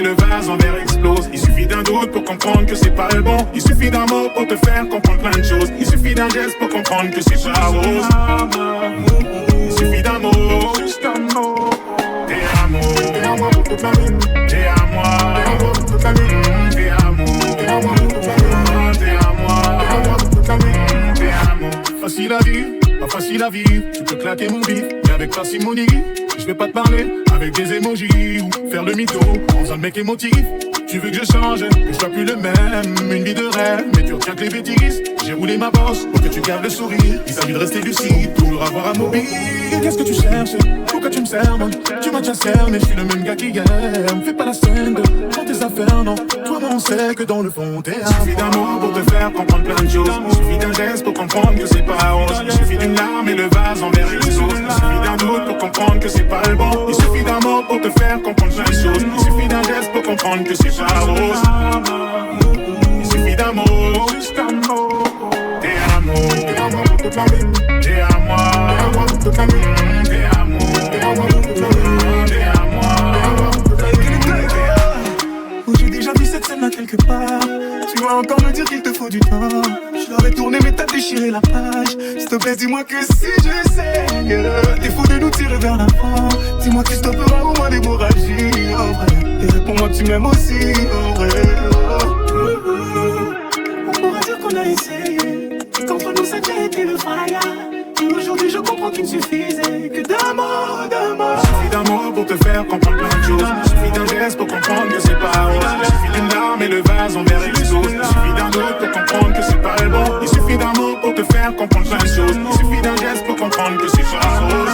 le vase en verre explose. Il suffit d'un doute pour comprendre que c'est pas le bon. Il suffit d'un mot pour te faire comprendre plein de choses. Il suffit d'un geste pour comprendre que c'est pas rose. Il suffit d'un mot, juste un mot. T'es à moi pour toute la vie. T'es à moi pour toute la vie. T'es à moi pour toute la vie. T'es à moi pour toute la vie. T'es à moi. Facile à vivre, pas facile à vivre. Tu peux claquer mon bif, mais avec parcimonie. Je vais pas te parler avec des émojis ou faire le mytho en faisant le mec émotif. Tu veux que je change, que je sois plus le même. Une vie de rêve, mais tu retiens que les bêtises. J'ai roulé ma bosse pour que tu gardes le sourire. Il s'agit de rester lucide, toujours avoir un mobile. Qu'est-ce que tu cherches? Pourquoi tu me cernes? Tu m'as déjà cerné, je suis le même gars qu'hier. Fais pas la scène de prends tes affaires, non. Toi, moi, on sait que dans le fond, t'es à moi. Il suffit d'un mot pour te faire comprendre plein de choses. Il suffit d'un geste pour comprendre que c'est pas rose. Il suffit d'une larme et le vase en verre explose. Il suffit d'un doute pour comprendre que c'est pas le bon. Il suffit d'un mot pour te faire comprendre plein de choses. Il suffit d'un geste pour comprendre que c'est pas rose. Il suffit d'un mot, juste un mot. T'es à moi pour toute la vie. T'es à moi pour toute la vie. T'es à moi pour toute la vie. T'es à moi pour toute la vie. Oh, j'ai déjà vu cette scène là quelque part. Tu vas encore me dire qu'il te faut du temps. Je l'aurais tourné mais t'as déchiré la page. S'il te plaît dis-moi que si je sais que t'es fou de nous tirer vers l'avant. Dis-moi que tu stopperas au moins l'hémorragie en vrai. Et réponds-moi que tu m'aimes aussi en vrai. On pourra dire qu'on a essayé, qu'entre nous ça a été le fire. Et aujourd'hui je comprends qu'il ne suffisait que d'un mot, d'un mot. Il suffit d'un mot pour te faire comprendre plein de choses. Il suffit d'un geste pour comprendre que c'est pas rose. Il suffit d'une larme et le vase en verre explose. Il suffit d'un doute pour comprendre que c'est pas le bon. Il suffit d'un mot pour te faire comprendre plein de choses. Il suffit d'un geste pour comprendre que c'est pas rose.